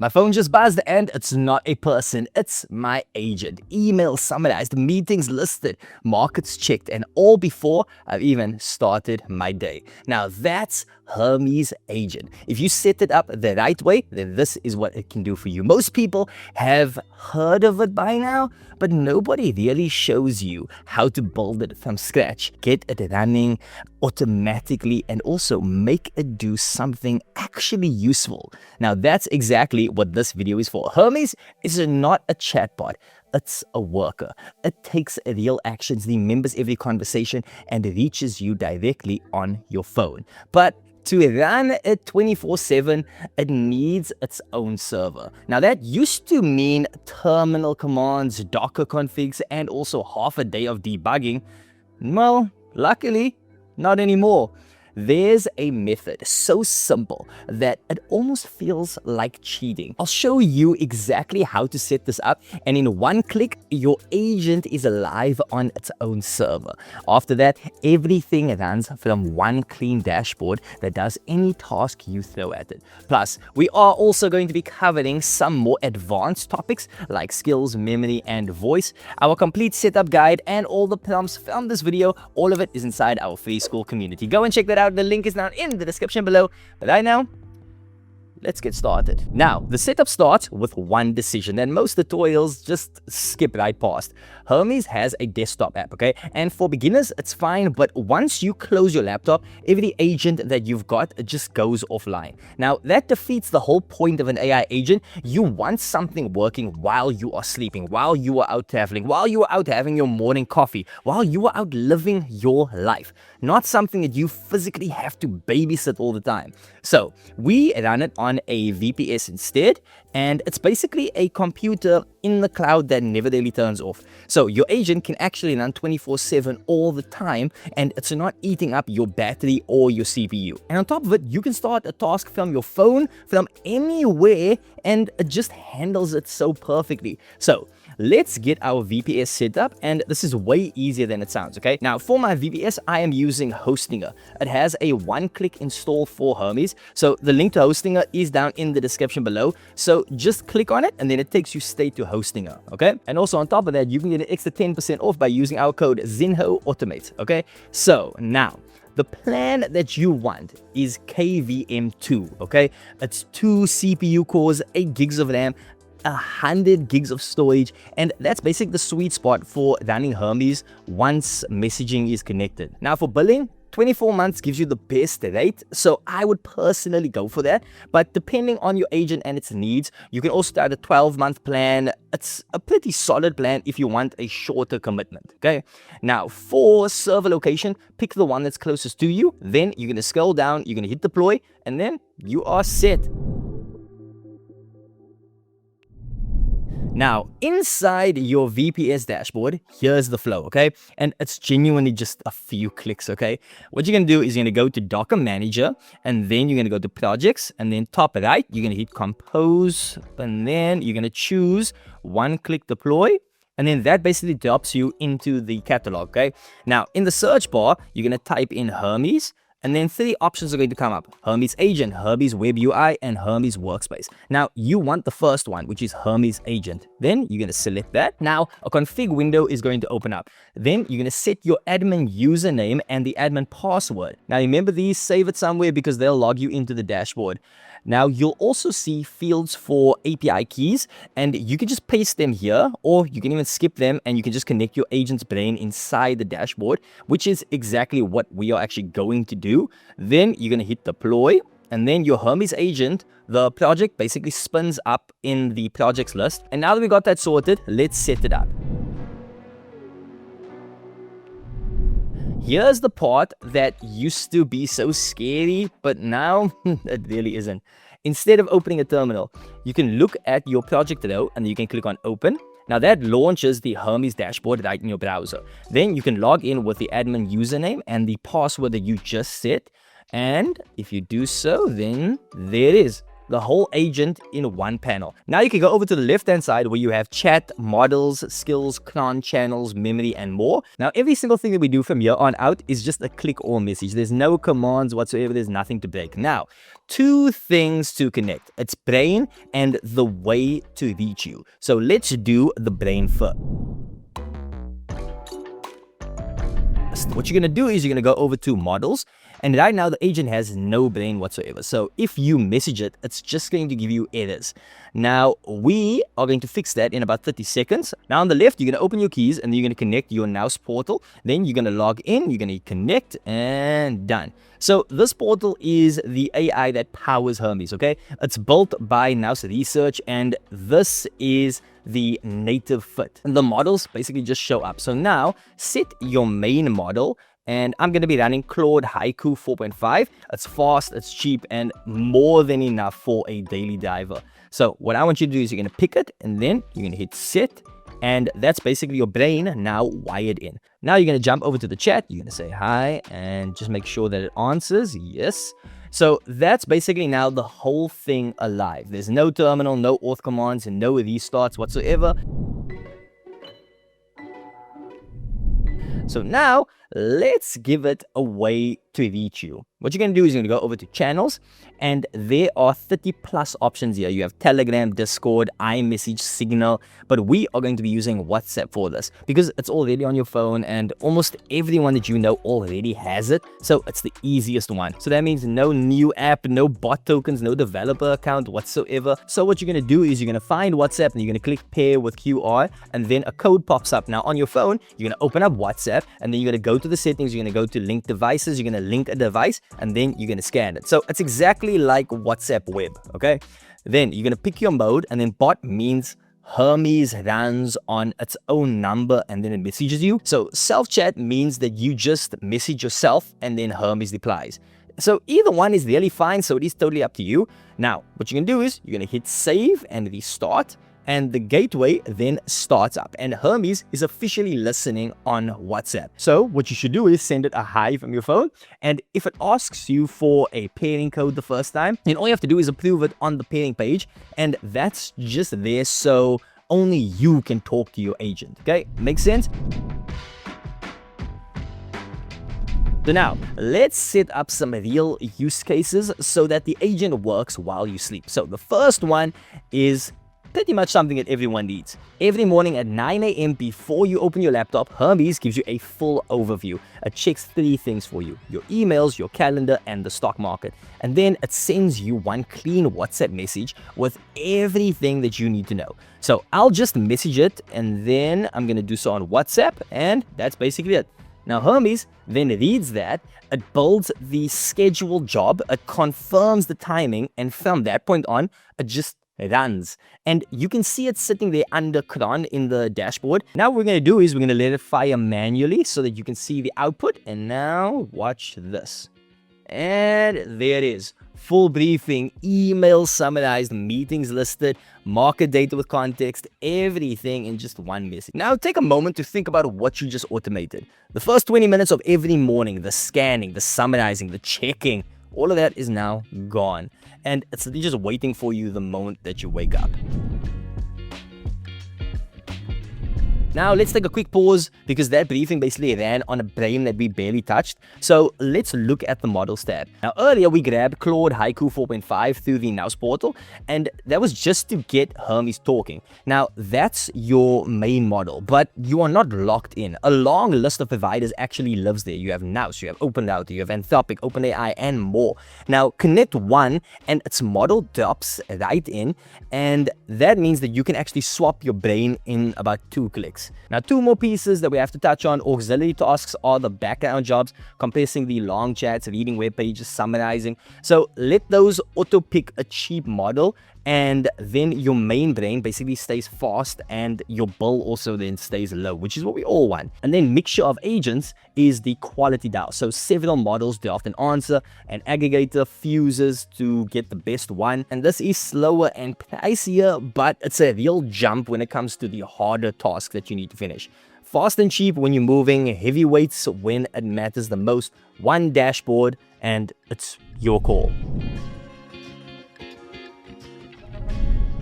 My phone just buzzed and it's not a person, it's my agent. Email summarized, meetings listed, markets checked, and all before I've even started my day. Now that's Hermes Agent. If you set it up the right way, then this is what it can do for you. Most people have heard of it by now, but nobody really shows you how to build it from scratch, get it running automatically, and also make it do something actually useful. Now that's exactly what this video is for. Hermes is not a chatbot. It's a worker. It takes real actions, remembers every conversation, and reaches you directly on your phone. But to run it 24/7, it needs its own server. Now that used to mean terminal commands, Docker configs, and also half a day of debugging. Well, luckily, not anymore. There's a method so simple that it almost feels like cheating. I'll show you exactly how to set this up, and in one click, your agent is live on its own server. After that, everything runs from one clean dashboard that does any task you throw at it. Plus, we are also going to be covering some more advanced topics like skills, memory, and voice. Our complete setup guide and all the prompts from this video, all of it is inside our free school community. Go and check that out. The link is down in the description below. But right now, let's get started. Now, the setup starts with one decision that most tutorials just skip right past. Hermes has a desktop app, okay? And for beginners, it's fine, but once you close your laptop, every agent that you've got just goes offline. Now, that defeats the whole point of an AI agent. You want something working while you are sleeping, while you are out traveling, while you are out having your morning coffee, while you are out living your life. Not something that you physically have to babysit all the time. So, we run it on a VPS instead, and it's basically a computer in the cloud that never really turns off. So your agent can actually run 24/7 all the time, and it's not eating up your battery or your CPU. And on top of it, you can start a task from your phone, from anywhere, and it just handles it so perfectly. So let's get our VPS set up, and this is way easier than it sounds, okay? Now, for my VPS, I am using Hostinger. It has a one-click install for Hermes, so the link to Hostinger is down in the description below. So just click on it, and then it takes you straight to Hostinger, okay? And also on top of that, you can get an extra 10% off by using our code ZENHOAUTOMATE, okay? So now, the plan that you want is KVM2, okay? It's 2 CPU cores, 8 gigs of RAM, 100 gigs of storage, and that's basically the sweet spot for running Hermes once messaging is connected. Now for billing, 24 months gives you the best rate, so I would personally go for that. But depending on your agent and its needs, you can also start a 12-month plan. It's a pretty solid plan if you want a shorter commitment, okay? Now for server location, pick the one that's closest to you. Then you're going to scroll down, you're going to hit deploy, and then you are set. Now, inside your VPS dashboard, here's the flow, okay? And it's genuinely just a few clicks, okay? What you're going to do is you're going to go to Docker Manager, and then you're going to go to Projects, and then top right, you're going to hit Compose, and then you're going to choose one-click deploy, and then that basically drops you into the catalog, okay? Now, in the search bar, you're going to type in Hermes, and then 3 options are going to come up: Hermes Agent, Hermes Web UI, and Hermes Workspace. Now, you want the first one, which is Hermes Agent. Then you're going to select that. Now, a config window is going to open up. Then you're going to set your admin username and the admin password. Now, remember these, save it somewhere because they'll log you into the dashboard. Now, you'll also see fields for API keys, and you can just paste them here, or you can even skip them, and you can just connect your agent's brain inside the dashboard, which is exactly what we are actually going to do. Then you're going to hit deploy, and then your Hermes agent, the project, basically spins up in the projects list. And now that we got that sorted, let's set it up. Here's the part that used to be so scary, but now it really isn't. Instead of opening a terminal, you can look at your project row and you can click on Open. Now that launches the Hermes dashboard right in your browser. Then you can log in with the admin username and the password that you just set. And if you do so, then there it is. The whole agent in one panel. Now you can go over to the left-hand side where you have chat, models, skills, cron, channels, memory, and more. Now every single thing that we do from here on out is just a click or message. There's no commands whatsoever. There's nothing to break. Now, two things to connect. It's brain and the way to reach you. So let's do the brain first. What you're going to do is you're going to go over to models, and right now the agent has no brain whatsoever. So if you message it, it's just going to give you errors. Now we are going to fix that in about 30 seconds. Now on the left, you're going to open your keys and you're going to connect your Nouse portal. Then you're going to log in, you're going to connect, and done. So this portal is the AI that powers Hermes, okay? It's built by Nouse Research, and this is the native fit. And the models basically just show up. So now set your main model, and I'm going to be running Claude Haiku 4.5. It's fast, it's cheap, and more than enough for a daily diver. So what I want you to do is you're going to pick it, and then you're going to hit set, and that's basically your brain now wired in. Now you're going to jump over to the chat, you're going to say hi, and just make sure that it answers yes. So that's basically now the whole thing alive. There's no terminal, no auth commands, and no restarts whatsoever. So now let's give it a way to reach you. What you're going to do is you're going to go over to channels, and there are 30 plus options here. You have Telegram, Discord, iMessage, Signal, but we are going to be using WhatsApp for this because it's already on your phone and almost everyone that you know already has it. So it's the easiest one. So that means no new app, no bot tokens, no developer account whatsoever. So what you're going to do is you're going to find WhatsApp and you're going to click pair with QR, and then a code pops up. Now on your phone, you're going to open up WhatsApp, and then you're going to go to the settings, you're going to go to link devices, you're going to link a device, and then you're going to scan it. So it's exactly like WhatsApp web, okay? Then you're going to pick your mode, and then bot means Hermes runs on its own number and then it messages you. So self-chat means that you just message yourself and then Hermes replies. So either one is really fine, so it is totally up to you. Now, what you're going to do is you're going to hit save and restart, and the gateway then starts up, and Hermes is officially listening on WhatsApp. So what you should do is send it a hi from your phone, and if it asks you for a pairing code the first time, then all you have to do is approve it on the pairing page, and that's just there so only you can talk to your agent. Okay, makes sense? So now, let's set up some real use cases so that the agent works while you sleep. So the first one is pretty much something that everyone needs. Every morning at 9 a.m. before you open your laptop, Hermes gives you a full overview. It checks 3 things for you: your emails, your calendar, and the stock market. And then it sends you one clean WhatsApp message with everything that you need to know. So I'll just message it, and then I'm going to do so on WhatsApp, and that's basically it. Now Hermes then reads that, it builds the scheduled job, it confirms the timing, and from that point on, it just runs. And you can see it sitting there under cron in the dashboard. Now what we're going to do is we're going to let it fire manually so that you can see the output. And now watch this. And there it is. Full briefing, email summarized, meetings listed, market data with context, everything in just one message. Now take a moment to think about what you just automated. The first 20 minutes of every morning, the scanning, the summarizing, the checking, all of that is now gone. And it's just waiting for you the moment that you wake up. Now let's take a quick pause because that briefing basically ran on a brain that we barely touched. So let's look at the models tab. Now earlier we grabbed Claude Haiku 4.5 through the Nouse portal, and that was just to get Hermes talking. Now that's your main model, but you are not locked in. A long list of providers actually lives there. You have Nouse, you have OpenRouter, you have Anthropic, OpenAI, and more. Now connect one and its model drops right in, and that means that you can actually swap your brain in about 2 clicks. Now 2 more pieces that we have to touch on. Auxiliary tasks are the background jobs, compressing the long chats, reading web pages, summarizing. So let those auto pick a cheap model, and then your main brain basically stays fast and your bill also then stays low, which is what we all want. And then mixture of agents is the quality dial. So several models draft an answer, an aggregator fuses to get the best one. And this is slower and pricier, but it's a real jump when it comes to the harder tasks that you need to finish. Fast and cheap when you're moving, heavyweights when it matters the most. One dashboard, and it's your call.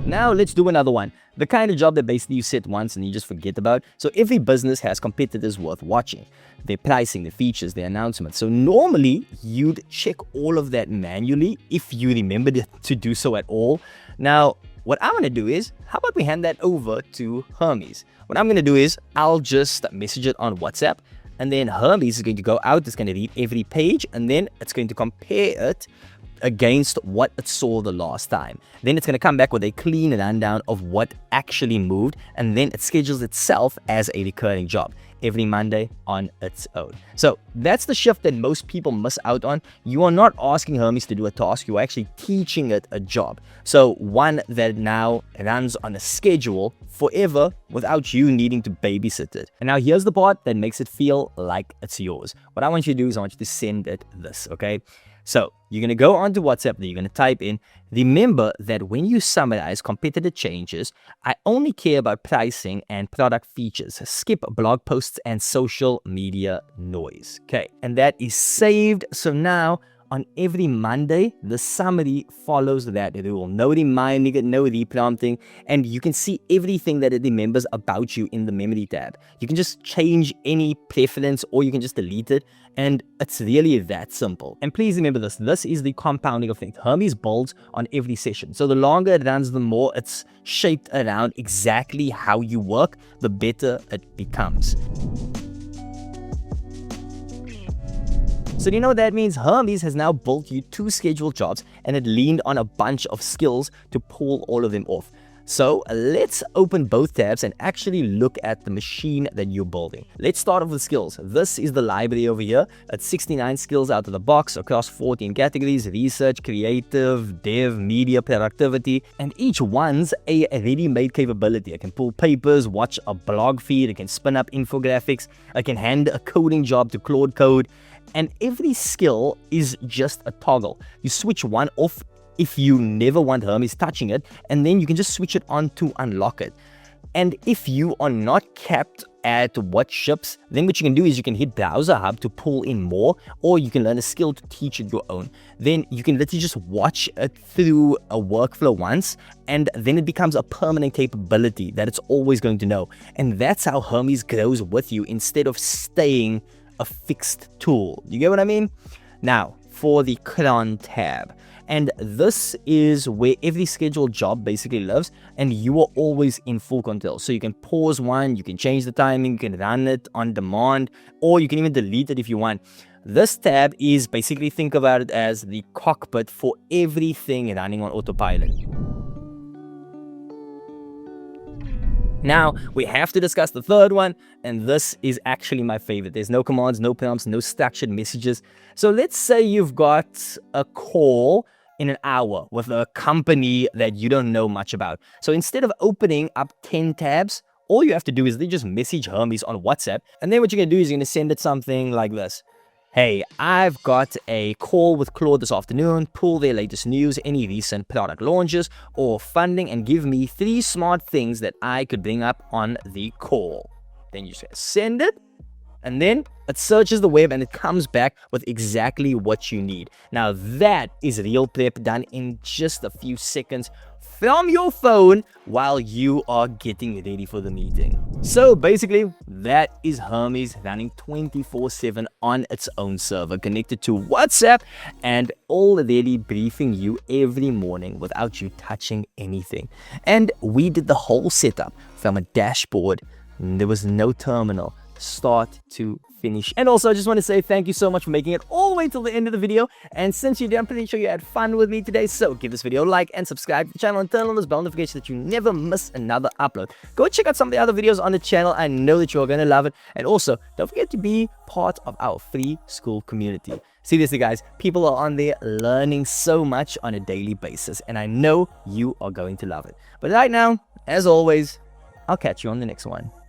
Now let's do another one. The kind of job that basically you set once and you just forget about. So every business has competitors worth watching. Their pricing, their features, their announcements. So normally you'd check all of that manually if you remembered to do so at all. Now, what I'm going to do is, how about we hand that over to Hermes? What I'm going to do is, I'll just message it on WhatsApp, and then Hermes is going to go out, it's going to read every page, and then it's going to compare it against what it saw the last time. Then it's going to come back with a clean rundown of what actually moved, and then it schedules itself as a recurring job every Monday on its own. So that's the shift that most people miss out on. You are not asking Hermes to do a task, you are actually teaching it a job. So one that now runs on a schedule forever without you needing to babysit it. And now here's the part that makes it feel like it's yours. What I want you to do is I want you to send it this, okay? So you're going to go onto WhatsApp, then you're going to type in, remember that when you summarize competitor changes, I only care about pricing and product features. Skip blog posts and social media noise. Okay, and that is saved. So now on every Monday, the summary follows that rule. No reminding it, no reprompting, and you can see everything that it remembers about you in the memory tab. You can just change any preference or you can just delete it, and it's really that simple. And please remember this, this is the compounding effect. Hermes builds on every session. So the longer it runs, the more it's shaped around exactly how you work, the better it becomes. So you know what that means? Hermes has now built you 2 scheduled jobs and it leaned on a bunch of skills to pull all of them off. So let's open both tabs and actually look at the machine that you're building. Let's start off with skills. This is the library over here. It's 69 skills out of the box across 14 categories: research, creative, dev, media, productivity, and each one's a ready-made capability. I can pull papers, watch a blog feed, I can spin up infographics, I can hand a coding job to Claude Code, and every skill is just a toggle. You switch one off if you never want Hermes touching it, and then you can just switch it on to unlock it. And if you are not capped at what ships, then what you can do is you can hit Browser Hub to pull in more, or you can learn a skill to teach it your own. Then you can literally just watch it through a workflow once, and then it becomes a permanent capability that it's always going to know. And that's how Hermes grows with you instead of staying a fixed tool. You get what I mean? Now, for the cron tab. And this is where every scheduled job basically lives, and you are always in full control. So you can pause one, you can change the timing, you can run it on demand, or you can even delete it if you want. This tab is basically, think about it as the cockpit for everything running on autopilot. Now, we have to discuss the third one, and this is actually my favorite. There's no commands, no prompts, no structured messages. So let's say you've got a call in an hour with a company that you don't know much about. So instead of opening up 10 tabs, all you have to do is they just message Hermes on WhatsApp, and then what you're going to do is you're going to send it something like this. Hey, I've got a call with Claude this afternoon. Pull their latest news, any recent product launches or funding, and give me 3 smart things that I could bring up on the call. Then you just send it, and then it searches the web and it comes back with exactly what you need. Now that is real prep done in just a few seconds from your phone while you are getting ready for the meeting. So basically, that is Hermes running 24/7 on its own server, connected to WhatsApp and already briefing you every morning without you touching anything. And we did the whole setup from a dashboard. There was no terminal, start to finish. And also, I just want to say thank you so much for making it all the way till the end of the video. And since you did, I'm pretty sure you had fun with me today. So give this video a like and subscribe to the channel and turn on this bell notification so that you never miss another upload. Go check out some of the other videos on the channel. I know that you're going to love it. And also, don't forget to be part of our free school community. Seriously, guys, people are on there learning so much on a daily basis. And I know you are going to love it. But right now, as always, I'll catch you on the next one.